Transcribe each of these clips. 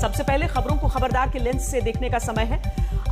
सबसे पहले खबरों को खबरदार के लेंस से देखने का समय है।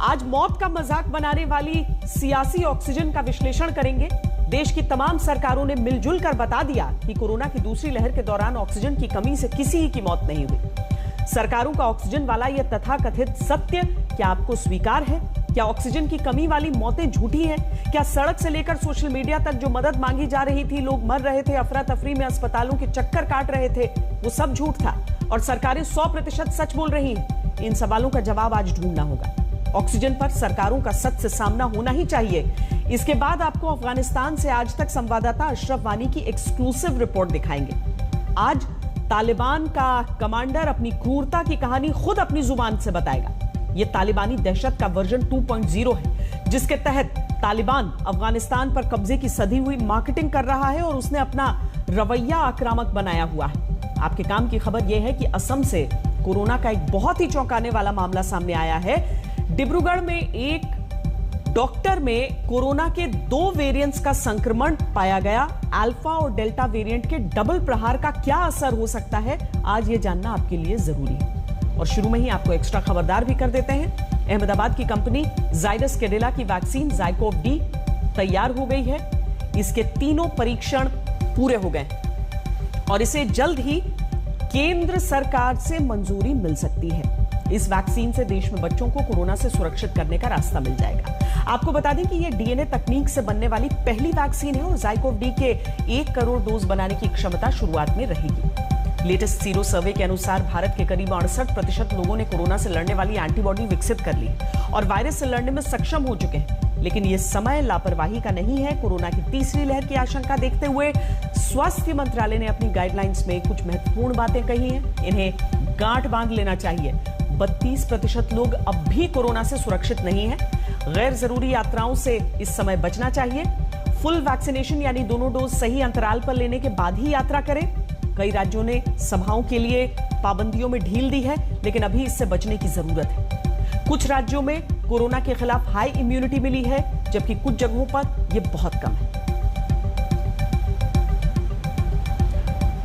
आज मौत का मजाक बनाने वाली सियासी ऑक्सीजन का विश्लेषण करेंगे। देश की तमाम सरकारों ने मिलजुल कर बता दिया कि कोरोना की दूसरी लहर के दौरान ऑक्सीजन की कमी से किसी की मौत नहीं हुई। सरकारों का ऑक्सीजन वाला यह तथाकथित सत्य क्या आपको स्वीकार है? क्या ऑक्सीजन की कमी वाली मौतें झूठी हैं? क्या सड़क से लेकर सोशल मीडिया तक जो मदद मांगी जा रही थी, लोग मर रहे थे, अफरा तफरी में अस्पतालों के चक्कर काट रहे थे, वो सब झूठ था और सरकारें 100% सच बोल रही हैं? इन सवालों का जवाब आज ढूंढना होगा। ऑक्सीजन पर सरकारों का सच से सामना होना ही चाहिए। इसके बाद आपको अफगानिस्तान से आज तक संवाददाता अशरफ वानी की एक्सक्लूसिव रिपोर्ट दिखाएंगे। आज तालिबान का कमांडर अपनी क्रूरता की कहानी खुद अपनी जुबान से बताएगा। यह तालिबानी दहशत का वर्जन 2.0 है, जिसके तहत तालिबान अफगानिस्तान पर कब्जे की सधी हुई मार्केटिंग कर रहा है और उसने अपना रवैया आक्रामक बनाया हुआ है। आपके काम की खबर यह है कि असम से कोरोना का एक बहुत ही चौंकाने वाला मामला सामने आया है। डिब्रूगढ़ में एक डॉक्टर में कोरोना के 2 वेरिएंट्स का संक्रमण पाया गया। अल्फा और डेल्टा वेरिएंट के डबल प्रहार का क्या असर हो सकता है, आज ये जानना आपके लिए जरूरी है। और शुरू में ही आपको एक्स्ट्रा खबरदार भी कर देते हैं। अहमदाबाद की कंपनी जाइडस कैडिला की वैक्सीन जाइकोव डी तैयार हो गई है। इसके 3 परीक्षण पूरे हो गए और इसे जल्द ही केंद्र सरकार से मंजूरी मिल सकती है। इस वैक्सीन से देश में बच्चों को कोरोना से सुरक्षित करने का रास्ता मिल जाएगा। आपको बता दें कि यह डीएनए तकनीक से बनने वाली पहली वैक्सीन है और जाइकोव डी के 1 करोड़ डोज बनाने की क्षमता शुरुआत में रहेगी। लेटेस्ट सीरो सर्वे के अनुसार भारत के करीब 68% लोगों ने कोरोना से लड़ने वाली एंटीबॉडी विकसित कर ली और वायरस से लड़ने में सक्षम हो चुके हैं। लेकिन यह समय लापरवाही का नहीं है। कोरोना की तीसरी लहर की आशंका देखते हुए स्वास्थ्य मंत्रालय ने अपनी गाइडलाइंस में कुछ महत्वपूर्ण बातें कही हैं। इन्हें गांठ बांध लेना चाहिए। 32% लोग अब भी कोरोना से सुरक्षित नहीं हैं। गैर जरूरी यात्राओं से इस समय बचना चाहिए। फुल वैक्सीनेशन यानी दोनों डोज सही अंतराल पर लेने के बाद ही यात्रा करें। कई राज्यों ने सभाओं के लिए पाबंदियों में ढील दी है, लेकिन अभी इससे बचने की जरूरत है। कुछ राज्यों में कोरोना के खिलाफ हाई इम्यूनिटी मिली है, जबकि कुछ जगहों पर यह बहुत कम है।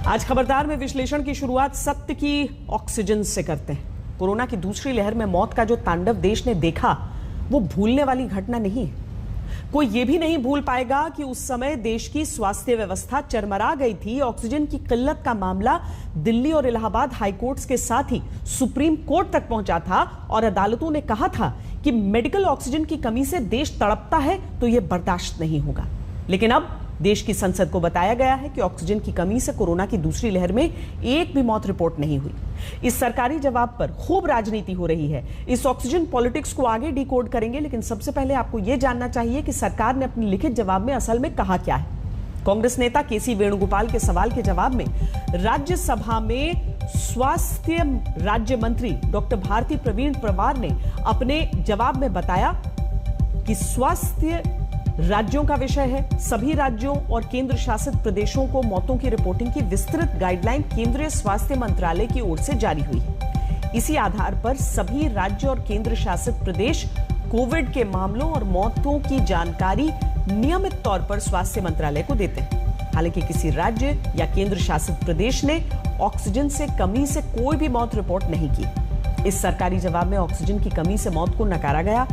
आज खबरदार में विश्लेषण की शुरुआत सत्य की ऑक्सीजन से करते हैं। कोरोना की दूसरी लहर में मौत का जो तांडव देश ने देखा, वो भूलने वाली घटना नहीं है। कोई ये भी नहीं भूल पाएगा कि उस समय देश की स्वास्थ्य व्यवस्था चरमरा गई थी। ऑक्सीजन की किल्लत का मामला दिल्ली और इलाहाबाद हाईकोर्ट्स के साथ ही सुप्रीम कोर्ट तक पहुंचा था और अदालतों ने कहा था कि मेडिकल ऑक्सीजन की कमी से देश तड़पता है तो यह बर्दाश्त नहीं होगा। लेकिन अब देश की संसद को बताया गया है कि ऑक्सीजन की कमी से कोरोना की दूसरी लहर में एक भी मौत रिपोर्ट नहीं हुई। इस सरकारी जवाब पर खूब राजनीति हो रही है। इस ऑक्सीजन पॉलिटिक्स को आगे डिकोड करेंगे, लेकिन सबसे पहले आपको यह जानना चाहिए कि सरकार ने अपने लिखित जवाब में असल में कहा क्या है। कांग्रेस नेता केसी वेणुगोपाल के सवाल के जवाब में राज्यसभा में स्वास्थ्य राज्य मंत्री डॉक्टर भारती प्रवीण पवार ने अपने जवाब में बताया कि स्वास्थ्य राज्यों का विषय है। सभी राज्यों और केंद्र शासित प्रदेशों को मौतों की रिपोर्टिंग की विस्तृत गाइडलाइन केंद्रीय स्वास्थ्य मंत्रालय की ओर से जारी हुई है। इसी आधार पर सभी राज्य और केंद्र शासित प्रदेश कोविड के मामलों और मौतों की जानकारी नियमित तौर पर स्वास्थ्य मंत्रालय को देते हैं। हालांकि किसी राज्य या केंद्र शासित प्रदेश ने ऑक्सीजन से कमी से कोई भी मौत रिपोर्ट नहीं की। इस सरकारी जवाब में ऑक्सीजन की कमी से मौत को नकारा गया,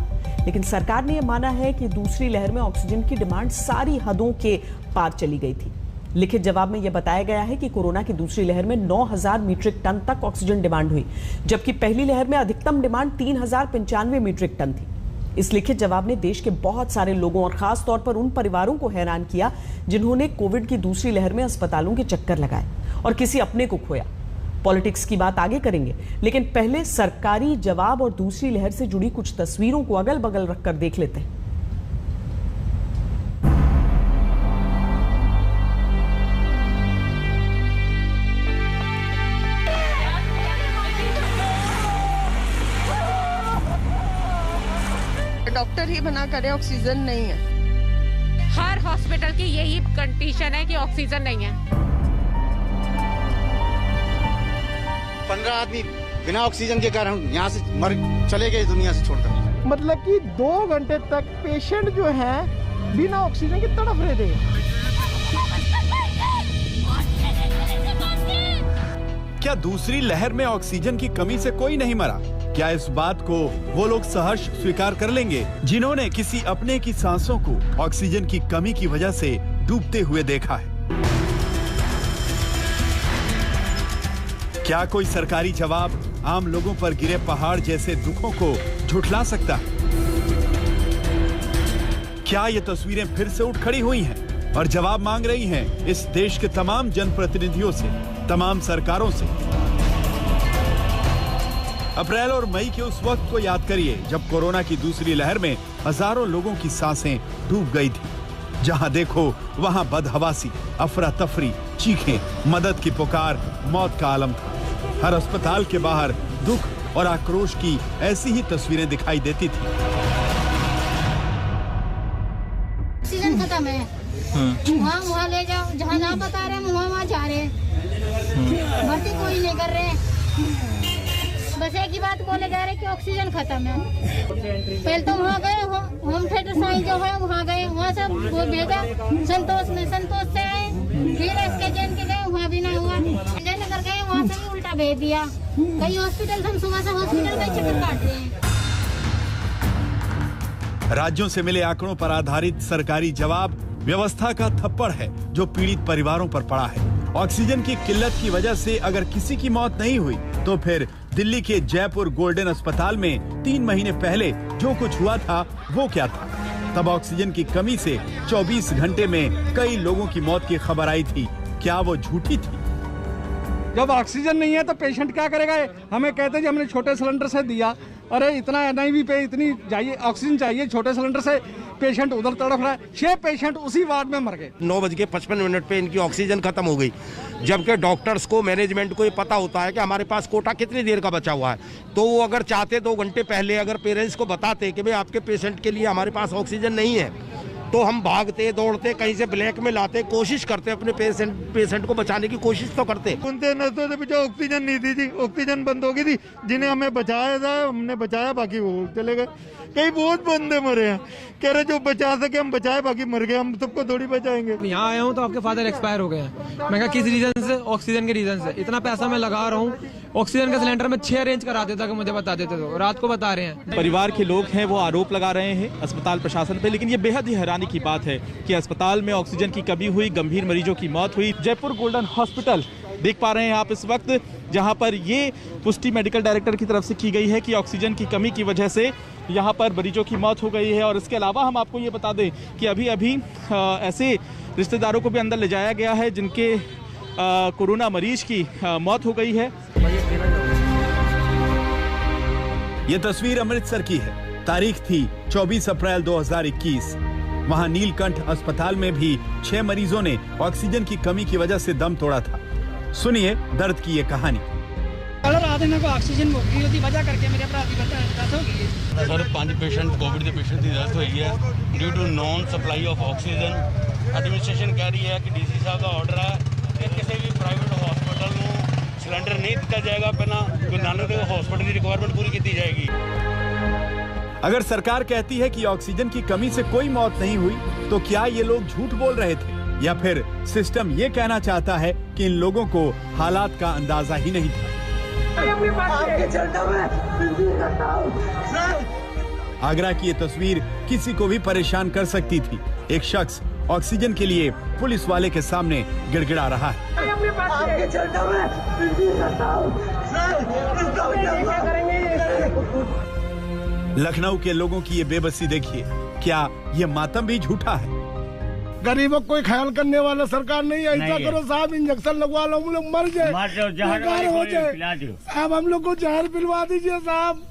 लेकिन सरकार ने यह माना है कि दूसरी लहर में ऑक्सीजन की डिमांड सारी हदों के पार चली गई थी। लिखित जवाब में यह बताया गया है कि कोरोना की दूसरी लहर में 9000 मीट्रिक टन तक ऑक्सीजन डिमांड हुई, जबकि पहली लहर में अधिकतम डिमांड 3095 मीट्रिक टन थी। इस लिखित जवाब ने देश के बहुत सारे लोगों और खास तौर पर उन परिवारों को हैरान किया जिन्होंने कोविड की दूसरी लहर में अस्पतालों के चक्कर लगाए और किसी अपने को खोया। पॉलिटिक्स की बात आगे करेंगे, लेकिन पहले सरकारी जवाब और दूसरी लहर से जुड़ी कुछ तस्वीरों को अगल बगल रखकर देख लेते हैं। डॉक्टर ही मना करे ऑक्सीजन नहीं है। हर हॉस्पिटल की यही कंडीशन है कि ऑक्सीजन नहीं है। 15 आदमी बिना ऑक्सीजन के कारण यहाँ से मर चले गए दुनिया से छोड़कर। मतलब कि 2 घंटे तक पेशेंट जो है बिना ऑक्सीजन के तड़प रहे थे। क्या दूसरी लहर में ऑक्सीजन की कमी से कोई नहीं मरा? क्या इस बात को वो लोग सहर्ष स्वीकार कर लेंगे जिन्होंने किसी अपने की सांसों को ऑक्सीजन की कमी की वजह से डूबते हुए देखा है? क्या कोई सरकारी जवाब आम लोगों पर गिरे पहाड़ जैसे दुखों को झुठला सकता है? क्या ये तस्वीरें फिर से उठ खड़ी हुई हैं और जवाब मांग रही हैं इस देश के तमाम जनप्रतिनिधियों से, तमाम सरकारों से? अप्रैल और मई के उस वक्त को याद करिए जब कोरोना की दूसरी लहर में हजारों लोगों की सांसें डूब गई थी। जहां देखो वहां बदहवासी, अफरा तफरी, चीखें, मदद की पुकार, मौत का आलम था। हर अस्पताल के बाहर दुख और आक्रोश की ऐसी ही तस्वीरें दिखाई देती थी। ऑक्सीजन खत्म है, वहाँ ले जाओ, जहाँ बता रहे हैं वहाँ जा रहे हैं, भर्ती कोई नहीं कर रहे। बस एक ही बात बोले जा रहे कि ऑक्सीजन खत्म है। पहले तो वहाँ गए, होम थिएटर साइंस जो है वहाँ गए, वहाँ से वो भेजा संतोष में, संतोष से आए, फिर इसके जैन के गए, वहाँ भी नहीं हुआ। जयनगर गए, वहाँ से भी उल्टा भेज दिया। कई हॉस्पिटल हम सुबह से हॉस्पिटल का चक्कर काट रहे हैं। राज्यों से मिले आंकड़ों पर आधारित सरकारी जवाब व्यवस्था का थप्पड़ है जो पीड़ित परिवारों पर पड़ा है। ऑक्सीजन की किल्लत की वजह से अगर किसी की मौत नहीं हुई तो फिर दिल्ली के जयपुर गोल्डन अस्पताल में 3 महीने पहले जो कुछ हुआ था वो क्या था? तब ऑक्सीजन की कमी से 24 घंटे में कई लोगों की मौत की खबर आई थी। क्या वो झूठी थी? जब ऑक्सीजन नहीं है तो पेशेंट क्या करेगा? हमें कहते हैं हमने छोटे सिलेंडर से दिया, अरे इतना NIV पे इतनी चाहिए ऑक्सीजन चाहिए, छोटे सिलेंडर से पेशेंट उधर तड़फ रहा है। 6 पेशेंट उसी वार्ड में मर गए। 9:55 पे इनकी ऑक्सीजन खत्म हो गई, जबकि डॉक्टर्स को, मैनेजमेंट को ये पता होता है कि हमारे पास कोटा कितनी देर का बचा हुआ है। तो वो अगर चाहते 2 घंटे पहले अगर पेरेंट्स को बताते कि भाई आपके पेशेंट के लिए हमारे पास ऑक्सीजन नहीं है, तो हम भागते दौड़ते कहीं से ब्लैक में लाते, कोशिश करते अपने पेशेंट को बचाने की कोशिश तो करते। उनके नसों से पीछे ऑक्सीजन नहीं थी जी, ऑक्सीजन बंद हो गई थी। जिन्हें हमें बचाया था हमने बचाया, बाकी वो चले गए। कई बहुत बंदे मरे हैं, कह रहे जो बचा सके हम बचाए, बाकी मर गए, हम सबको थोड़ी बचाएंगे। यहाँ आया हूँ तो आपके फादर एक्सपायर हो गए हैं। मैं कहा किस रीजन से? ऑक्सीजन के रीजन से। इतना पैसा मैं लगा रहा हूँ, ऑक्सीजन का सिलेंडर में 6 अरेंज करा देता कि मुझे बता देते, तो रात को बता रहे हैं। परिवार के लोग हैं वो आरोप लगा रहे हैं अस्पताल प्रशासन पे, लेकिन ये बेहद ही हैरानी की बात है कि अस्पताल में ऑक्सीजन की कमी हुई, गंभीर मरीजों की मौत हुई। जयपुर गोल्डन हॉस्पिटल देख पा रहे हैं आप इस वक्त, जहां पर ये पुष्टि मेडिकल डायरेक्टर की तरफ से की गई है कि ऑक्सीजन की कमी की वजह से यहां पर मरीजों की मौत हो गई है। और इसके अलावा हम आपको ये बता दें कि अभी ऐसे रिश्तेदारों को भी अंदर ले जाया गया है जिनके कोरोना मरीज की मौत हो गई है। ये तस्वीर अमृतसर की है। तारीख थी 24 अप्रैल 2021। वहां नीलकंठ अस्पताल में भी 6 मरीजों ने ऑक्सीजन की कमी की वजह से दम तोड़ा था। सुनिए दर्द की ये कहानी। कल रात में को ऑक्सीजन मुक गई होती वजह करके मेरे भरा की डेथ हो गई है। सर 5 पेशेंट कोविड के पेशेंट की डेथ हुई है due to non supply of oxygen. Administration कह रही है कि DC साहब का ऑर्डर है कि किसी भी प्राइवेट हॉस्पिटल को सिलेंडर नहीं दिया जाएगा, पहला गुरु नानक देव हॉस्पिटल की रिक्वायरमेंट पूरी की जाएगी। अगर सरकार कहती है कि ऑक्सीजन की कमी से कोई मौत नहीं हुई तो क्या ये लोग झूठ बोल रहे थे, या फिर सिस्टम ये कहना चाहता है कि इन लोगों को हालात का अंदाजा ही नहीं था? आगरा की ये तस्वीर किसी को भी परेशान कर सकती थी। एक शख्स ऑक्सीजन के लिए पुलिस वाले के सामने गिड़गिड़ा रहा है। लखनऊ के लोगों की ये बेबसी देखिए। क्या ये मातम भी झूठा है? गरीबों को कोई ख्याल करने वाला सरकार नहीं है। ऐसा करो साहब, इंजेक्शन लगवा लो, हम लोग मर जाए, हो जाए। अब हम लोग को जहर पिलवा दीजिए साहब,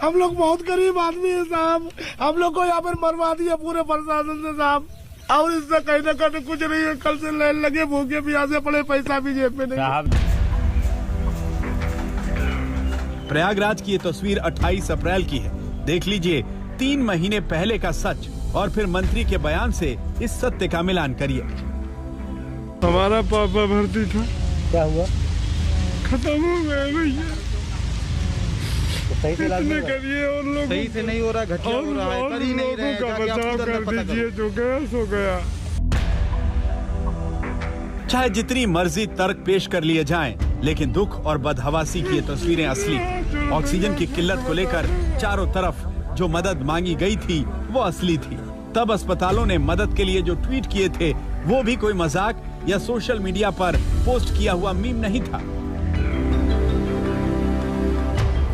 हम लोग बहुत गरीब आदमी है साहब, हम लोग को यहाँ पर मरवा दिया पूरे प्रशासन से साहब। और इससे कहीं ना कहीं कुछ नहीं है। कल से लाइन लगे, भूखे प्यासे पड़े, पैसा भी जेब में नहीं। प्रयागराज की ये तस्वीर 28 अप्रैल की है। देख लीजिए 3 महीने पहले का सच और फिर मंत्री के बयान से इस सत्य का मिलान करिए। हमारा पापा भर्ती था, क्या हुआ? खत्म हो गया भैया। सही से करिए और लोग सही से नहीं हो रहा, घटिया हो रहा है, कर ही नहीं रहे। का बचाव कर दीजिए, जो गया सो गया। चाहे जितनी मर्जी तर्क पेश कर लिए जाएं, लेकिन दुख और बदहवासी की ये तस्वीरें असली। ऑक्सीजन की किल्लत को लेकर चारों तरफ जो मदद मांगी गई थी वो असली थी। तब अस्पतालों ने मदद के लिए जो ट्वीट किए थे वो भी कोई मजाक या सोशल मीडिया पर पोस्ट किया हुआ मीम नहीं था।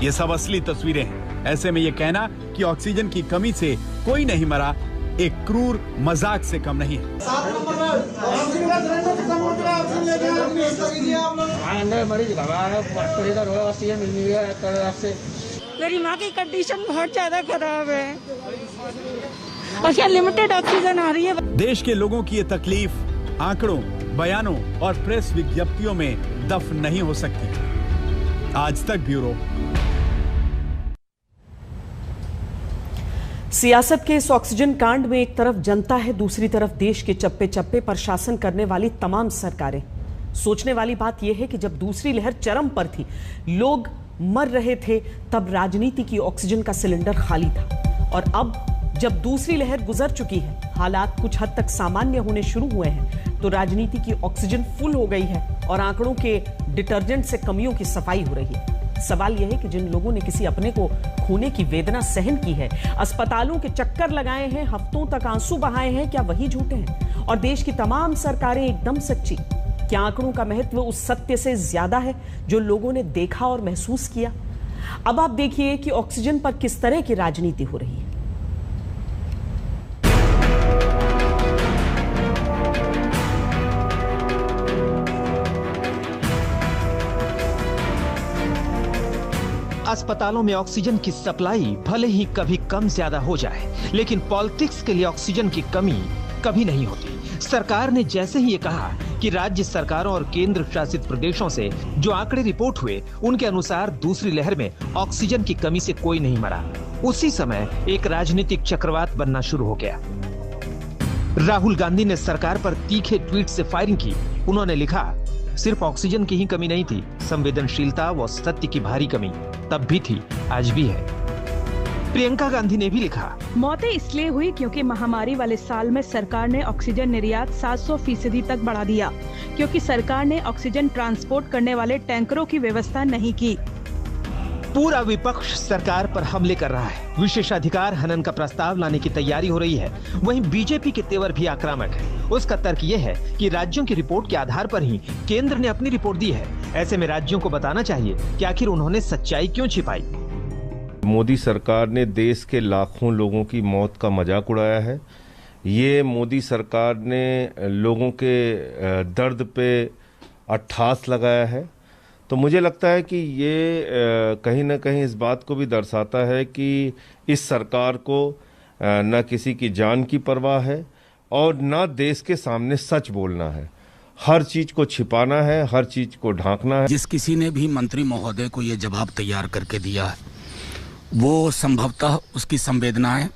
ये सब असली तस्वीरें हैं। ऐसे में ये कहना कि ऑक्सीजन की कमी से कोई नहीं मरा एक क्रूर मजाक से कम नहीं है। मेरी माँ की कंडीशन बहुत ज्यादा खराब है और क्या लिमिटेड ऑक्सीजन आ रही है। देश के लोगों की ये तकलीफ आंकड़ों, बयानों और प्रेस विज्ञप्तियों में दफन नहीं हो सकती। आज तक ब्यूरो। सियासत के इस ऑक्सीजन कांड में एक तरफ जनता है, दूसरी तरफ देश के चप्पे चप्पे पर शासन करने वाली तमाम सरकारें। सोचने वाली बात यह है कि जब दूसरी लहर चरम पर थी, लोग मर रहे थे, तब राजनीति की ऑक्सीजन का सिलेंडर खाली था। और अब जब दूसरी लहर गुजर चुकी है, हालात कुछ हद तक सामान्य होने शुरू हुए हैं, तो राजनीति की ऑक्सीजन फुल हो गई है और आंकड़ों के डिटर्जेंट से कमियों की सफाई हो रही है। सवाल यह है कि जिन लोगों ने किसी अपने को खोने की वेदना सहन की है, अस्पतालों के चक्कर लगाए हैं, हफ्तों तक आंसू बहाए हैं, क्या वही झूठे हैं? और देश की तमाम सरकारें एकदम सच्ची? क्या आंकड़ों का महत्व उस सत्य से ज्यादा है जो लोगों ने देखा और महसूस किया? अब आप देखिए कि ऑक्सीजन पर किस तरह की राजनीति हो रही है। अस्पतालों में ऑक्सीजन की सप्लाई भले ही कभी कम ज्यादा हो जाए, लेकिन पॉलिटिक्स के लिए ऑक्सीजन की कमी कभी नहीं होती। सरकार ने जैसे ही ये कहा कि राज्य सरकारों और केंद्र शासित प्रदेशों से जो आंकड़े रिपोर्ट हुए, उनके अनुसार दूसरी लहर में ऑक्सीजन की कमी से कोई नहीं मरा, उसी समय एक राजनीतिक चक्रवात बनना शुरू हो गया। राहुल गांधी ने सरकार पर तीखे ट्वीट से फायरिंग की। उन्होंने लिखा, सिर्फ ऑक्सीजन की ही कमी नहीं थी, संवेदनशीलता व सत्य की भारी कमी तब भी थी, आज भी है। प्रियंका गांधी ने भी लिखा, मौतें इसलिए हुई क्योंकि महामारी वाले साल में सरकार ने ऑक्सीजन निर्यात 700% तक बढ़ा दिया, क्योंकि सरकार ने ऑक्सीजन ट्रांसपोर्ट करने वाले टैंकरों की व्यवस्था नहीं की। पूरा विपक्ष सरकार पर हमले कर रहा है, विशेषाधिकार हनन का प्रस्ताव लाने की तैयारी हो रही है। वहीं बीजेपी के तेवर भी आक्रामक है। उसका तर्क ये है कि राज्यों की रिपोर्ट के आधार पर ही केंद्र ने अपनी रिपोर्ट दी है। ऐसे में राज्यों को बताना चाहिए कि आखिर उन्होंने सच्चाई क्यों छिपाई। मोदी सरकार ने देश के लाखों लोगों की मौत का मजाक उड़ाया है। ये मोदी सरकार ने लोगों के दर्द पे अट्ठास लगाया है। तो मुझे लगता है कि ये कहीं ना कहीं इस बात को भी दर्शाता है कि इस सरकार को न किसी की जान की परवाह है और न देश के सामने सच बोलना है। हर चीज को छिपाना है, हर चीज को ढांकना है। जिस किसी ने भी मंत्री महोदय को ये जवाब तैयार करके दिया है, वो संभवतः उसकी संवेदनाएं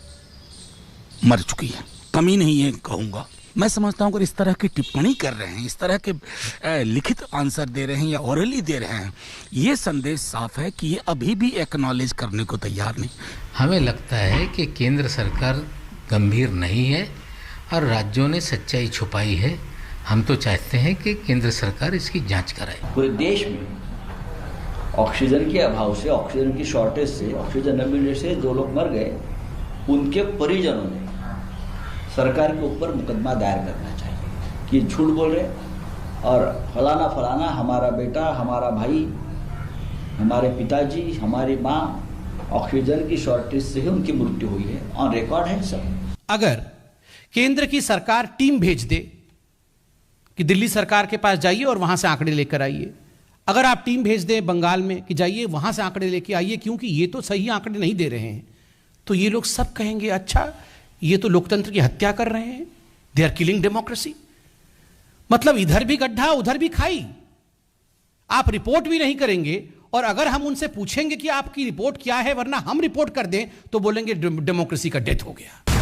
मर चुकी है। कमी नहीं है कहूँगा। मैं समझता हूँ अगर इस तरह की टिप्पणी कर रहे हैं, इस तरह के लिखित आंसर दे रहे हैं या ओरली दे रहे हैं, ये संदेश साफ है कि ये अभी भी एक्नॉलेज करने को तैयार नहीं। हमें लगता है कि केंद्र सरकार गंभीर नहीं है और राज्यों ने सच्चाई छुपाई है। हम तो चाहते हैं कि केंद्र सरकार इसकी जांच कराए। पूरे देश में ऑक्सीजन के अभाव से, ऑक्सीजन की शॉर्टेज से, ऑक्सीजन न मिलने से जो लोग मर गए, उनके परिजनों ने सरकार के ऊपर मुकदमा दायर करना चाहिए कि झूठ बोल रहे और फलाना फलाना हमारा बेटा, हमारा भाई, हमारे पिताजी, हमारी माँ ऑक्सीजन की शॉर्टेज से ही उनकी मृत्यु हुई है। ऑन रिकॉर्ड है सब। अगर केंद्र की सरकार टीम भेज दे कि दिल्ली सरकार के पास जाइए और वहां से आंकड़े लेकर आइए, अगर आप टीम भेज दें बंगाल में कि जाइए वहां से आंकड़े लेके आइए क्योंकि ये तो सही आंकड़े नहीं दे रहे हैं, तो ये लोग सब कहेंगे अच्छा ये तो लोकतंत्र की हत्या कर रहे हैं, दे आर किलिंग डेमोक्रेसी। मतलब इधर भी गड्ढा उधर भी खाई। आप रिपोर्ट भी नहीं करेंगे और अगर हम उनसे पूछेंगे कि आपकी रिपोर्ट क्या है वरना हम रिपोर्ट कर दें तो बोलेंगे डेमोक्रेसी का डेथ हो गया।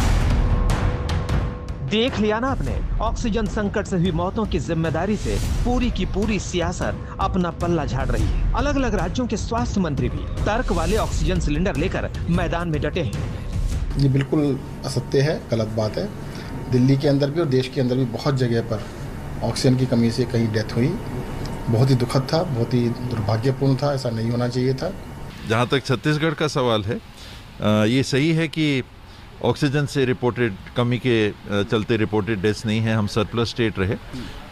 देख लिया ना आपने, ऑक्सीजन संकट से हुई मौतों की जिम्मेदारी से पूरी की पूरी सियासत अपना पल्ला झाड़ रही है। अलग अलग राज्यों के स्वास्थ्य मंत्री भी तर्क वाले ऑक्सीजन सिलेंडर लेकर मैदान में डटे हैं। ये बिल्कुल असत्य है, गलत बात है। दिल्ली के अंदर भी और देश के अंदर भी बहुत जगह पर ऑक्सीजन की कमी से कहीं डेथ हुई, बहुत ही दुखद था, बहुत ही दुर्भाग्यपूर्ण था, ऐसा नहीं होना चाहिए था। जहाँ तक छत्तीसगढ़ का सवाल है, ये सही है कि ऑक्सीजन से रिपोर्टेड कमी के चलते रिपोर्टेड डेथ्स नहीं है, हम सरप्लस स्टेट रहे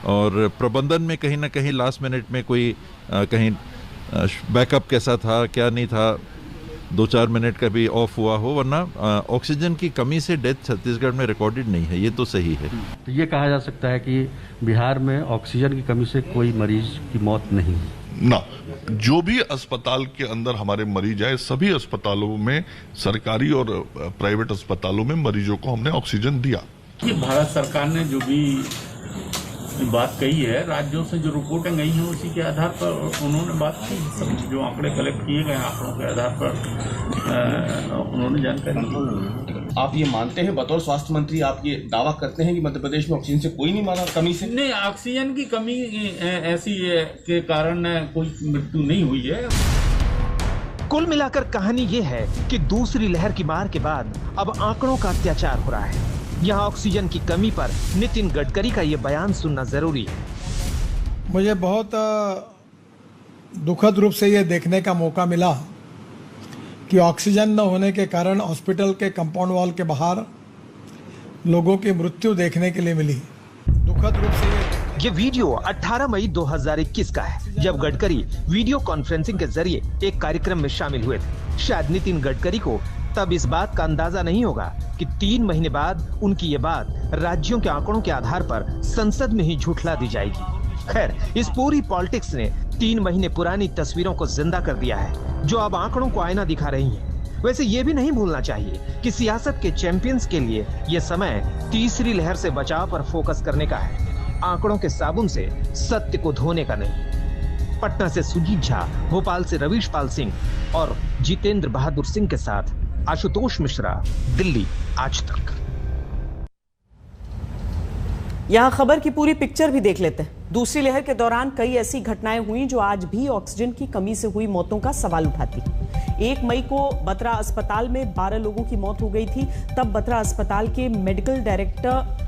और प्रबंधन में कहीं ना कहीं लास्ट मिनट में कोई कहीं बैकअप कैसा था क्या नहीं था, 2-4 मिनट का भी ऑफ हुआ हो, वरना ऑक्सीजन की कमी से डेथ छत्तीसगढ़ में रिकॉर्डेड नहीं है, ये तो सही है। तो ये कहा जा सकता है कि बिहार में ऑक्सीजन की कमी से कोई मरीज की मौत नहीं ना। जो भी अस्पताल के अंदर हमारे मरीज आए, सभी अस्पतालों में, सरकारी और प्राइवेट अस्पतालों में मरीजों को हमने ऑक्सीजन दिया। भारत सरकार ने जो भी बात कही है, राज्यों से जो रिपोर्टें गई हैं उसी के आधार पर उन्होंने बात की। सब जो आंकड़े कलेक्ट किए गए आंकड़ों के आधार पर उन्होंने जानकारी दी। आप ये मानते हैं, बतौर स्वास्थ्य मंत्री आप ये दावा करते हैं कि मध्य प्रदेश में ऑक्सीजन से कोई नहीं मारा कमी से? नहीं, ऑक्सीजन की कमी ऐसी के कारण कोई मृत्यु नहीं हुई है। कुल मिलाकर कहानी ये है कि दूसरी लहर की मार के बाद अब आंकड़ों का अत्याचार हो रहा है। यहाँ ऑक्सीजन की कमी पर नितिन गडकरी का ये बयान सुनना जरूरी है। मुझे बहुत दुखद रूप से ये देखने का मौका मिला कि ऑक्सीजन न होने के कारण हॉस्पिटल के कंपाउंड वॉल के बाहर लोगों की मृत्यु देखने के लिए मिली। दुखद रूप से ये वीडियो 18 मई 2021 का है, जब गडकरी वीडियो कॉन्फ्रेंसिंग के जरिए एक कार्यक्रम में शामिल हुए थे। शायद नितिन गडकरी को तब इस बात का अंदाजा नहीं होगा कि 3 महीने बाद उनकी ये बात राज्यों के आंकड़ों के आधार पर संसद में ही झूठला दी जाएगी। खैर, इस पूरी पॉलिटिक्स ने 3 महीने पुरानी तस्वीरों को जिंदा कर दिया है, जो अब आंकड़ों को आईना दिखा रही हैं। वैसे ये भी नहीं भूलना चाहिए कि सियासत के चैंपियंस के लिए ये समय तीसरी लहर से बचाव पर फोकस करने का है, आंकड़ों के साबुन से सत्य को धोने का नहीं। पटना से सुजीत झा, भोपाल से रवीश पाल सिंह और जितेंद्र बहादुर सिंह के साथ आशुतोष मिश्रा, दिल्ली आज तक। यहां खबर की पूरी पिक्चर भी देख लेते हैं। दूसरी लहर के दौरान कई ऐसी घटनाएं हुई जो आज भी ऑक्सीजन की कमी से हुई मौतों का सवाल उठाती। 1 मई को बतरा अस्पताल में 12 लोगों की मौत हो गई थी। तब बतरा अस्पताल के मेडिकल डायरेक्टर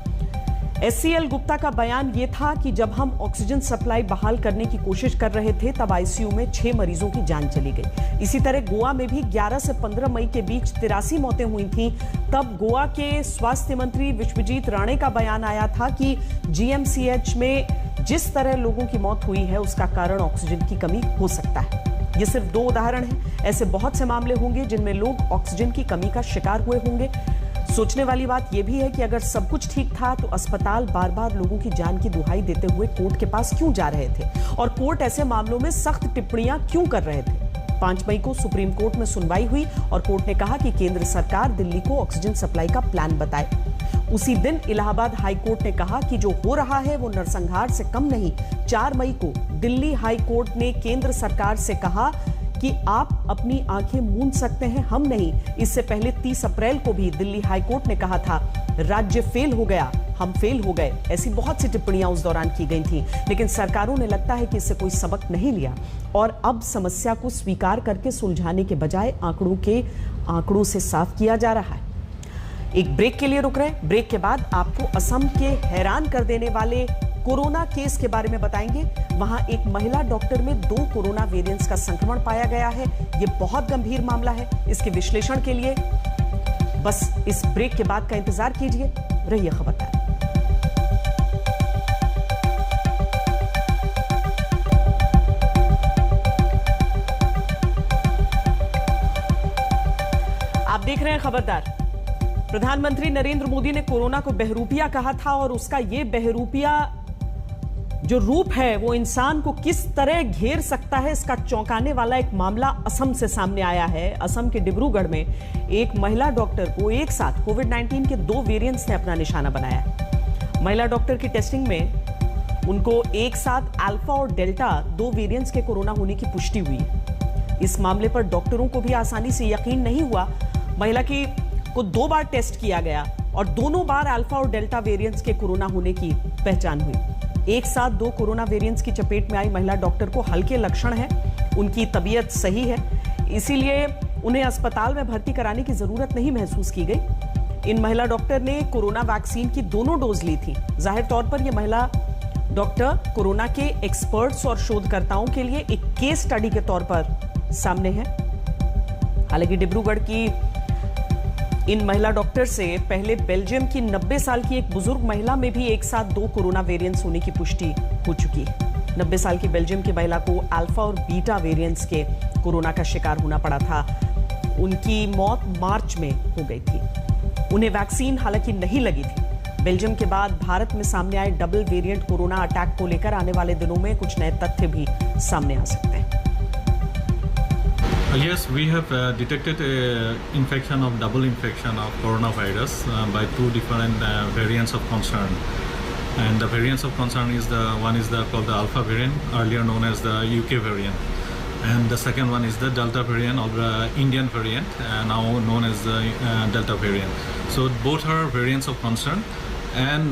SCL गुप्ता का बयान यह था कि जब हम ऑक्सीजन सप्लाई बहाल करने की कोशिश कर रहे थे तब आईसीयू में 6 मरीजों की जान चली गई। इसी तरह गोवा में भी 11 से 15 मई के बीच 83 मौतें हुई थीं। तब गोवा के स्वास्थ्य मंत्री विश्वजीत राणे का बयान आया था कि GMCH में जिस तरह लोगों की मौत हुई है उसका कारण ऑक्सीजन की कमी हो सकता है। ये सिर्फ 2 उदाहरण हैं, ऐसे बहुत से मामले होंगे जिनमें लोग ऑक्सीजन की कमी का शिकार हुए होंगे। सोचने वाली बात यह भी है कि अगर सब कुछ ठीक था तो अस्पताल बार बार लोगों की जान की दुहाई देते हुए कोर्ट के पास क्यों जा रहे थे और कोर्ट ऐसे मामलों में सख्त टिप्पणियां क्यों कर रहे थे। 5 मई को सुप्रीम कोर्ट में सुनवाई हुई और कोर्ट ने कहा कि केंद्र सरकार दिल्ली को ऑक्सीजन सप्लाई का प्लान बताए। उसी दिन इलाहाबाद हाई कोर्ट ने कहा कि जो हो रहा है वो नरसंहार से कम नहीं। 4 मई को दिल्ली हाई कोर्ट ने केंद्र सरकार से कहा कि आप अपनी आंखें मूंद सकते हैं, हम नहीं। इससे पहले 30 अप्रैल को भी दिल्ली हाई कोर्ट ने कहा था राज्य फेल हो गया, हम फेल हो गए। ऐसी बहुत सी टिप्पणियां उस दौरान की गई थी, लेकिन सरकारों ने लगता है कि इससे कोई सबक नहीं लिया और अब समस्या को स्वीकार करके सुलझाने के बजाय आंकड़ों से साफ किया जा रहा है। एक ब्रेक के लिए रुक रहे हैं। ब्रेक के बाद आपको असम के हैरान कर देने वाले कोरोना केस के बारे में बताएंगे। वहां एक महिला डॉक्टर में 2 कोरोना वेरिएंट्स का संक्रमण पाया गया है। यह बहुत गंभीर मामला है। इसके विश्लेषण के लिए बस इस ब्रेक के बाद का इंतजार कीजिए। रहिए खबरदार। आप देख रहे हैं खबरदार। प्रधानमंत्री नरेंद्र मोदी ने कोरोना को बहरूपिया कहा था और उसका यह बहरूपिया जो रूप है वो इंसान को किस तरह घेर सकता है, इसका चौंकाने वाला एक मामला असम से सामने आया है। असम के डिब्रूगढ़ में एक महिला डॉक्टर को एक साथ कोविड-19 के 2 वेरिएंट्स ने अपना निशाना बनाया। महिला डॉक्टर की टेस्टिंग में उनको एक साथ अल्फा और डेल्टा 2 वेरिएंट्स के कोरोना होने की पुष्टि हुई है। इस मामले पर डॉक्टरों को भी आसानी से यकीन नहीं हुआ। महिला को 2 बार टेस्ट किया गया और दोनों बार अल्फा और डेल्टा वेरिएंट्स के कोरोना होने की पहचान हुई। एक साथ 2 कोरोना वेरिएंट्स की चपेट में आई महिला डॉक्टर को हल्के लक्षण हैं, उनकी तबीयत सही है, इसीलिए उन्हें अस्पताल में भर्ती कराने की जरूरत नहीं महसूस की गई। इन महिला डॉक्टर ने कोरोना वैक्सीन की दोनों डोज ली थी। जाहिर तौर पर यह महिला डॉक्टर कोरोना के एक्सपर्ट्स और शोधकर्ताओं के लिए एक केस स्टडी के तौर पर सामने है। हालांकि डिब्रूगढ़ की इन महिला डॉक्टर से पहले बेल्जियम की 90 साल की एक बुजुर्ग महिला में भी एक साथ 2 कोरोना वेरिएंट्स होने की पुष्टि हो चुकी है। 90 साल की बेल्जियम की महिला को अल्फा और बीटा वेरिएंट्स के कोरोना का शिकार होना पड़ा था। उनकी मौत मार्च में हो गई थी। उन्हें वैक्सीन हालांकि नहीं लगी थी। बेल्जियम के बाद भारत में सामने आए डबल वेरिएंट कोरोना अटैक को लेकर आने वाले दिनों में कुछ नए तथ्य भी सामने आ सकते हैं। Yes, we have detected a infection of double infection of coronavirus by 2 different variants of concern. And the variants of concern is called the alpha variant, earlier known as the UK variant. And the second one is the Delta variant or the Indian variant, now known as the Delta variant. So both are variants of concern. And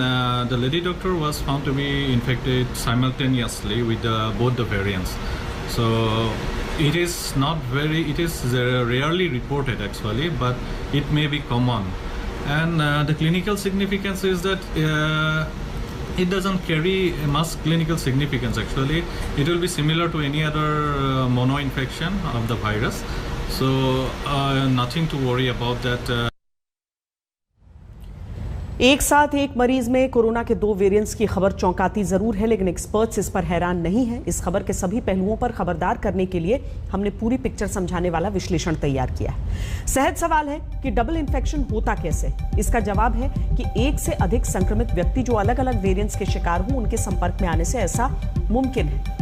the lady doctor was found to be infected simultaneously with both the variants. So it is rarely reported actually, but it may be common. And the clinical significance is that it doesn't carry much clinical significance actually. It will be similar to any other mono infection of the virus. So nothing to worry about that. एक साथ एक मरीज में corona के 2 variants की खबर चौंकाती जरूर है, लेकिन एक्सपर्ट्स इस पर हैरान नहीं है। इस खबर के सभी पहलुओं पर खबरदार करने के लिए हमने पूरी पिक्चर समझाने वाला विश्लेषण तैयार किया है। सहज सवाल है कि डबल इन्फेक्शन होता कैसे? इसका जवाब है कि एक से अधिक संक्रमित व्यक्ति जो अलग अलग वेरिएंट्स के शिकार हों, उनके संपर्क में आने से ऐसा मुमकिन है।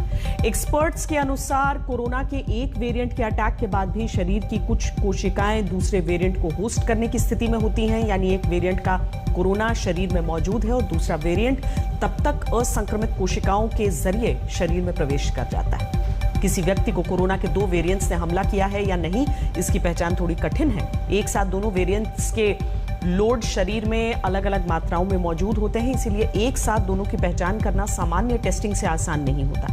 एक्सपर्ट्स के अनुसार कोरोना के एक वेरिएंट के अटैक के बाद भी शरीर की कुछ कोशिकाएं दूसरे वेरिएंट को होस्ट करने की स्थिति में होती हैं, यानी एक वेरिएंट का कोरोना शरीर में मौजूद है और दूसरा वेरिएंट तब तक असंक्रमित कोशिकाओं के जरिए शरीर में प्रवेश कर जाता है। किसी व्यक्ति को कोरोना के 2 वेरिएंट्स ने हमला किया है या नहीं, इसकी पहचान थोड़ी कठिन है। एक साथ दोनों वेरिएंट्स के लोड शरीर में अलग अलग मात्राओं में मौजूद होते हैं, इसीलिए एक साथ दोनों की पहचान करना सामान्य टेस्टिंग से आसान नहीं होता।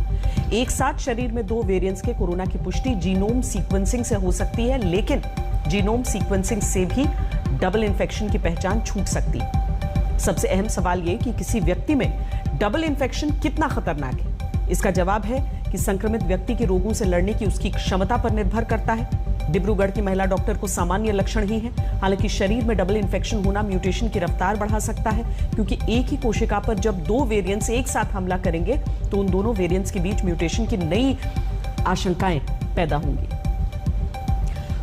एक साथ शरीर में 2 वेरिएंट्स के कोरोना की पुष्टि जीनोम सीक्वेंसिंग से हो सकती है, लेकिन जीनोम सीक्वेंसिंग से भी डबल इन्फेक्शन की पहचान छूट सकती है। सबसे अहम सवाल ये कि किसी व्यक्ति में डबल इन्फेक्शन कितना खतरनाक है। इसका जवाब है कि संक्रमित व्यक्ति के रोगों से लड़ने की उसकी क्षमता पर निर्भर करता है। डिब्रूगढ़ की महिला डॉक्टर को सामान्य लक्षण ही हैं, हालांकि शरीर में डबल इन्फेक्शन होना म्यूटेशन की रफ्तार बढ़ा सकता है, क्योंकि एक ही कोशिका पर जब 2 वेरिएंट्स एक साथ हमला करेंगे तो उन दोनों वेरिएंट्स के बीच म्यूटेशन की नई आशंकाएं पैदा होंगी।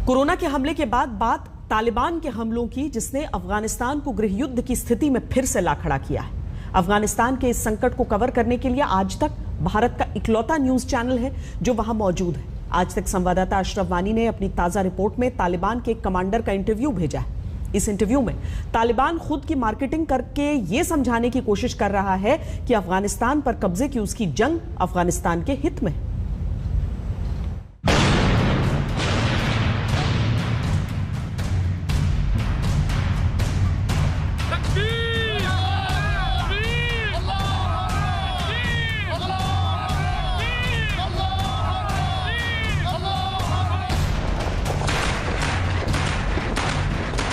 कोरोना के हमले के बाद बात तालिबान के हमलों की, जिसने अफगानिस्तान को गृह युद्ध की स्थिति में फिर से ला खड़ा किया है। अफगानिस्तान के इस संकट को कवर करने के लिए आज तक भारत का इकलौता न्यूज चैनल है जो वहां मौजूद है। आज तक संवाददाता अशरफ वानी ने अपनी ताजा रिपोर्ट में तालिबान के कमांडर का इंटरव्यू भेजा है। इस इंटरव्यू में तालिबान खुद की मार्केटिंग करके ये समझाने की कोशिश कर रहा है कि अफगानिस्तान पर कब्जे की उसकी जंग अफगानिस्तान के हित में है।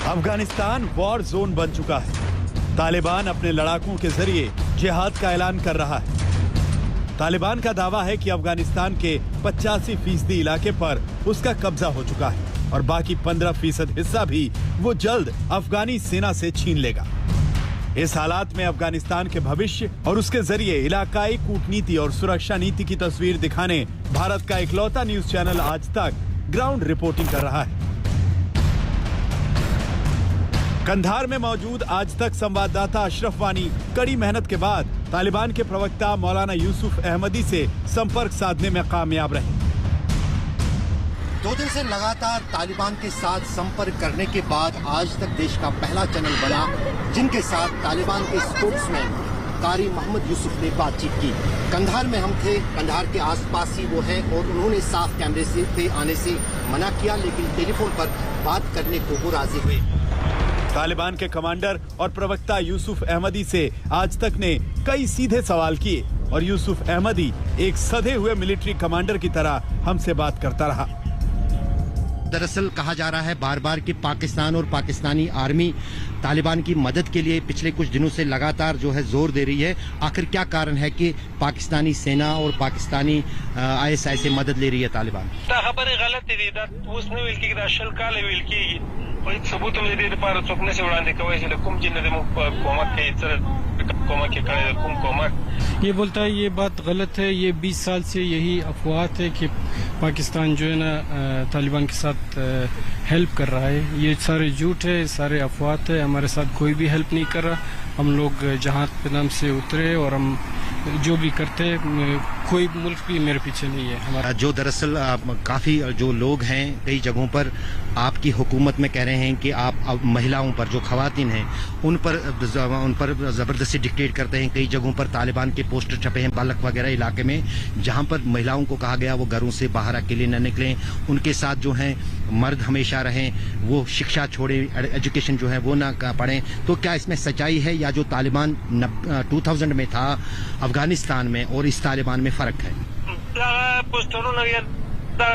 अफगानिस्तान वॉर जोन बन चुका है। तालिबान अपने लड़ाकों के जरिए जिहाद का ऐलान कर रहा है। तालिबान का दावा है कि अफगानिस्तान के 85% इलाके पर उसका कब्जा हो चुका है और बाकी 15% हिस्सा भी वो जल्द अफगानी सेना से छीन लेगा। इस हालात में अफगानिस्तान के भविष्य और उसके जरिए इलाकाई कूटनीति और सुरक्षा नीति की तस्वीर दिखाने भारत का इकलौता न्यूज चैनल आज तक ग्राउंड रिपोर्टिंग कर रहा है। कंधार में मौजूद आज तक संवाददाता अशरफ वानी कड़ी मेहनत के बाद तालिबान के प्रवक्ता मौलाना यूसुफ अहमदी से संपर्क साधने में कामयाब रहे। 2 दिन से लगातार तालिबान के साथ संपर्क करने के बाद आज तक देश का पहला चैनल बना जिनके साथ तालिबान के स्पोक्समैन कारी मोहम्मद यूसुफ ने बातचीत की। कंधार में हम थे, कंधार के आसपास ही वो है और उन्होंने साफ कैमरे से पे आने से मना किया, लेकिन टेलीफोन पर बात करने को वो राजी हुए। तालिबान के कमांडर और प्रवक्ता यूसुफ अहमदी से आज तक ने कई सीधे सवाल किए और यूसुफ अहमदी एक सधे हुए मिलिट्री कमांडर की तरह हमसे बात करता रहा। दरअसल कहा जा रहा है बार बार कि पाकिस्तान और पाकिस्तानी आर्मी तालिबान की मदद के लिए पिछले कुछ दिनों से लगातार जो है जोर दे रही है। आखिर क्या कारण है कि पाकिस्तानी सेना और पाकिस्तानी ISI से मदद ले रही है तालिबान? खबर गलत सबूत ये बोलता है ये बात गलत है। ये 20 साल से यही अफवाह है कि पाकिस्तान जो है ना तालिबान के साथ हेल्प कर रहा है। ये सारे झूठ है, सारे अफवाह है। हमारे साथ कोई भी हेल्प नहीं कर रहा। हम लोग जहाज पे नाम से उतरे और हम जो भी करते कोई मुल्क भी मेरे पीछे नहीं है हमारा। जो दरअसल काफ़ी जो लोग हैं कई जगहों पर आपकी हुकूमत में कह रहे हैं कि आप महिलाओं पर, जो खवातीन हैं उन पर ज़बरदस्ती डिक्टेट करते हैं। कई जगहों पर तालिबान के पोस्टर छपे हैं बालक वगैरह इलाके में, जहां पर महिलाओं को कहा गया वो घरों से बाहर अकेले न निकलें, उनके साथ जो हैं मर्द हमेशा रहें, वो शिक्षा छोड़ें, एजुकेशन जो है वो ना पढ़ें। तो क्या इसमें सच्चाई है या जो तालिबान 2000 में था अफगानिस्तान में और इस तालिबान में फ़र्क है?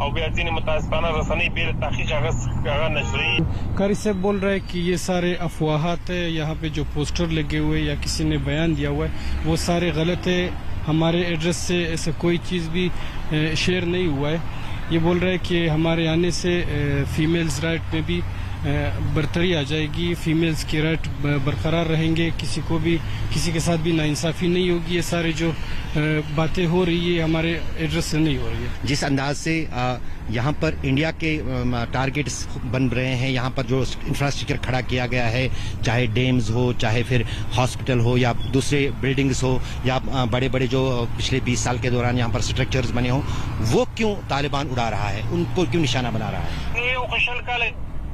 और ज़िन मुतासिफाना रसानी बेर ताक़ीक़ नशरी। कारी साहब बोल रहे हैं कि ये सारे अफवाहात है, यहाँ पे जो पोस्टर लगे हुए या किसी ने बयान दिया हुआ है वो सारे गलत है। हमारे एड्रेस से ऐसा कोई चीज़ भी शेयर नहीं हुआ है। ये बोल रहे हैं कि हमारे आने से फीमेल्स राइट में भी बरतरी आ जाएगी, फीमेल्स के राइट बरकरार रहेंगे, किसी को भी किसी के साथ भी नाइंसाफ़ी नहीं होगी। ये सारे जो बातें हो रही है हमारे एड्रेस से नहीं हो रही है। जिस अंदाज से यहाँ पर इंडिया के टारगेट्स बन रहे हैं, यहाँ पर जो इंफ्रास्ट्रक्चर खड़ा किया गया है, चाहे डैम्स हो, चाहे फिर हॉस्पिटल हो या दूसरे बिल्डिंग्स हो या बड़े बड़े जो पिछले 20 साल के दौरान यहाँ पर स्ट्रक्चर्स बने हों, वो क्यों तालिबान उड़ा रहा है, उनको क्यों निशाना बना रहा है?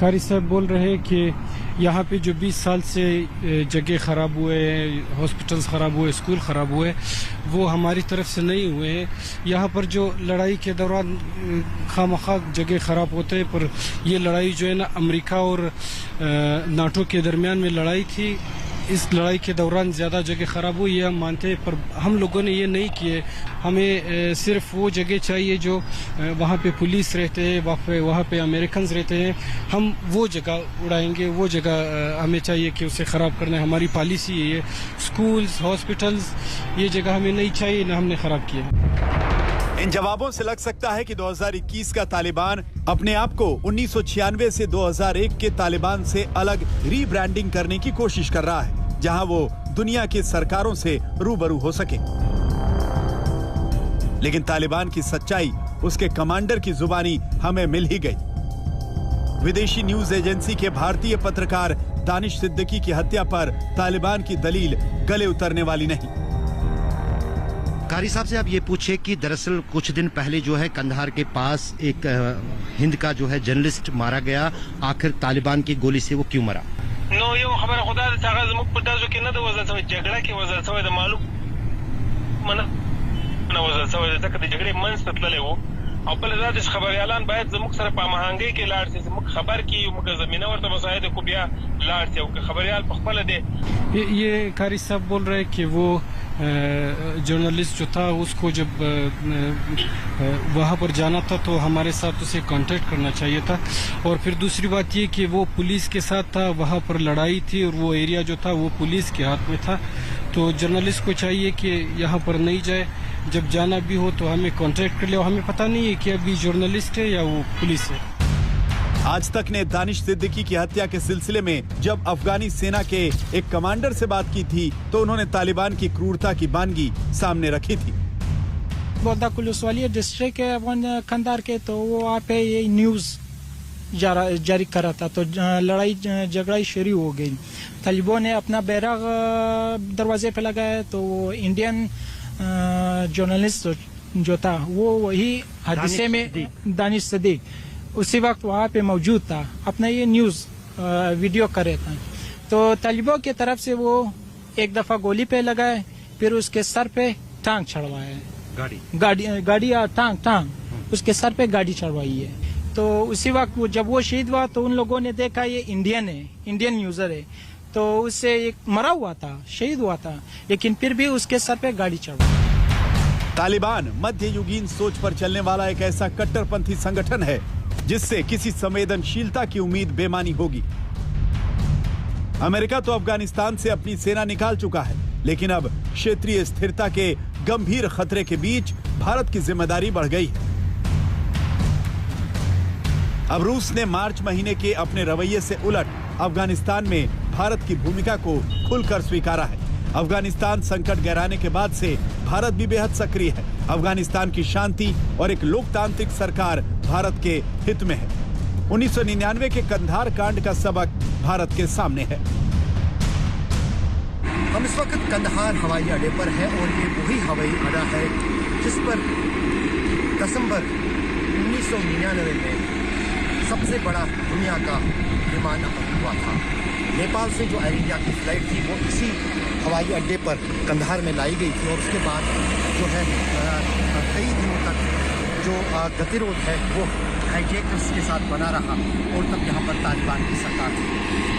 कारी साहब बोल रहे हैं कि यहाँ पे जो 20 साल से जगह ख़राब हुए, हॉस्पिटल्स ख़राब हुए, स्कूल ख़राब हुए, वो हमारी तरफ से नहीं हुए हैं। यहाँ पर जो लड़ाई के दौरान खामखा जगह ख़राब होते हैं, पर ये लड़ाई जो है ना अमेरिका और नाटो के दरमियान में लड़ाई थी। इस लड़ाई के दौरान ज़्यादा जगह ख़राब हुई है हम मानते हैं, पर हम लोगों ने ये नहीं किए। हमें सिर्फ वो जगह चाहिए जो वहाँ पे पुलिस रहते हैं, वहाँ पे अमेरिकन्स रहते हैं, हम वो जगह उड़ाएंगे। वो जगह हमें चाहिए कि उसे ख़राब करना है, हमारी पॉलिसी है ये। स्कूल्स, हॉस्पिटल्स, ये जगह हमें नहीं चाहिए, ना हमने ख़राब किया। इन जवाबों से लग सकता है कि 2021 का तालिबान अपने आप को 1996 से 2001 के तालिबान से अलग रीब्रांडिंग करने की कोशिश कर रहा है, जहां वो दुनिया की सरकारों से रूबरू हो सके। लेकिन तालिबान की सच्चाई उसके कमांडर की जुबानी हमें मिल ही गई। विदेशी न्यूज एजेंसी के भारतीय पत्रकार दानिश सिद्दीकी की हत्या पर तालिबान की दलील गले उतरने वाली नहीं। कारी साहब से आप ये पूछे कि दरअसल कुछ दिन पहले जो है कंधार के पास एक हिंद का जो है जर्नलिस्ट मारा गया, आखिर तालिबान की गोली से वो क्यों मरा? नो यो खबर खुदा से तागा जमुक पटाजो के न तो वजह से झगड़ा की वजह से तो मालूम मन न वजह से तक झगड़े मन से तले वो और पहले रात इस खबर ऐलान बायत जमुक सर पामहांगे के लाड़ से जमुक खबर की मुक जमीना और तमसायद को बिया लाड़ से खबर याल पखपल दे। ये कारी साहब बोल रहे हैं कि वो जर्नलिस्ट जो था उसको जब वहाँ पर जाना था तो हमारे साथ उसे कांटेक्ट करना चाहिए था। और फिर दूसरी बात ये कि वो पुलिस के साथ था, वहाँ पर लड़ाई थी और वो एरिया जो था वो पुलिस के हाथ में था। तो जर्नलिस्ट को चाहिए कि यहाँ पर नहीं जाए, जब जाना भी हो तो हमें कांटेक्ट कर ले। हमें पता नहीं है कि अभी जर्नलिस्ट है या वो पुलिस है। आज तक ने दानिश सिद्दीकी की हत्या के सिलसिले में जब अफगानी सेना के एक कमांडर से बात की थी तो उन्होंने तालिबान की क्रूरता की बानगी सामने रखी थी। बोदाकुलवालिया डिस्ट्रिक्ट है अफगान कंधार के, तो वो वहाँ पे ये न्यूज जारी करा था तो लड़ाई झगड़ा शुरू हो गई। तालिबान ने अपना बैरक दरवाजे पे लगाया तो वो इंडियन जर्नलिस्ट जो था वो वही हादसे में दानिश सिद्दीकी उसी वक्त वहाँ पे मौजूद था, अपना ये न्यूज़ वीडियो कर रहे थे। तो तालिबों की तरफ से वो एक दफ़ा गोली पे लगाए, फिर उसके सर पे टांग चढ़वाए, गाड़ी टांग उसके सर पे गाड़ी चढ़वाई है। तो उसी वक्त जब वो शहीद हुआ तो उन लोगों ने देखा ये इंडियन है, इंडियन यूजर है, तो उससे एक मरा हुआ था, शहीद हुआ था, लेकिन फिर भी उसके सर पे गाड़ी चढ़वाई। तालिबान मध्ययुगीन सोच पर चलने वाला एक ऐसा कट्टरपंथी संगठन है जिससे किसी संवेदनशीलता की उम्मीद बेमानी होगी। अमेरिका तो अफगानिस्तान से अपनी सेना निकाल चुका है, लेकिन अब क्षेत्रीय स्थिरता के गंभीर खतरे के बीच भारत की जिम्मेदारी बढ़ गई है। अब रूस ने मार्च महीने के अपने रवैये से उलट अफगानिस्तान में भारत की भूमिका को खुलकर स्वीकारा है। अफगानिस्तान संकट गहराने के बाद से भारत भी बेहद सक्रिय है। अफगानिस्तान की शांति और एक लोकतांत्रिक सरकार भारत के हित में है। 1999 के कंधार कांड का सबक भारत के सामने है। हम इस वक्त कंधार हवाई अड्डे पर है और ये वही हवाई अड्डा है जिस पर दिसंबर 1999 में सबसे बड़ा दुनिया का विमानन हुआ था। नेपाल से जो एयर इंडिया की फ्लाइट थी वो इसी हवाई अड्डे पर कंधार में लाई गई थी और उसके बाद जो है कई दिनों तक जो गतिरोध है वो हाईजैकर्स के साथ बना रहा और तब यहाँ पर तालिबान की सरकार थी।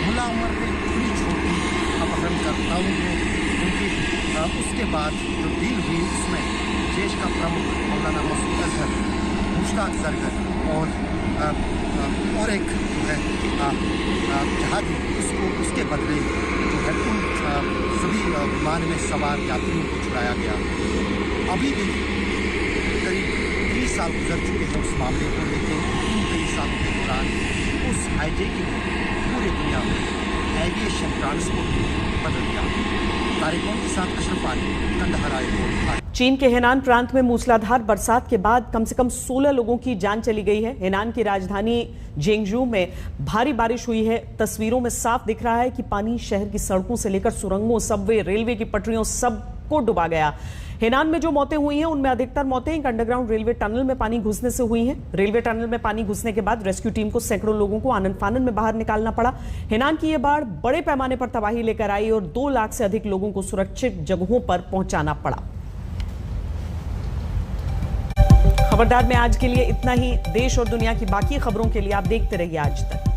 मुल्ला उमर ने पूरी छोटी अपहरणकर्ताओं को उनकी उसके बाद जो डील हुई उसमें देश का प्रमुख मौलाना मसूद अजहर, मुश्ताक जरगर और एक जो है जहाजी उसके बदले जो है उन सभी विमान में सवार यात्रियों को छुड़ाया गया। अभी भी करीब 30 साल गुजर चुके हैं उस मामले को, लेकिन इन 30 सालों के दौरान उस हाईजैकिंग ने पूरी दुनिया में एविएशन ट्रांसपोर्ट बदल दिया। तारिकों के साथ अशरफ आली, कंधार एयरपोर्ट। चीन के हेनान प्रांत में मूसलाधार बरसात के बाद कम से कम 16 लोगों की जान चली गई है। हेनान की राजधानी जेंगजू में भारी बारिश हुई है। तस्वीरों में साफ दिख रहा है कि पानी शहर की सड़कों से लेकर सुरंगों, सबवे, रेलवे की पटरियों सबको डुबा गया। हेनान में जो मौतें हुई हैं उनमें अधिकतर मौतें एक अंडरग्राउंड रेलवे टनल में पानी घुसने से हुई हैं। रेलवे टनल में पानी घुसने के बाद रेस्क्यू टीम को सैकड़ों लोगों को आनन फानन में बाहर निकालना पड़ा। हेनान की यह बाढ़ बड़े पैमाने पर तबाही लेकर आई और 2 लाख से अधिक लोगों को सुरक्षित जगहों पर पहुंचाना पड़ा। खबरदार में आज के लिए इतना ही। देश और दुनिया की बाकी खबरों के लिए आप देखते रहिए आज तक।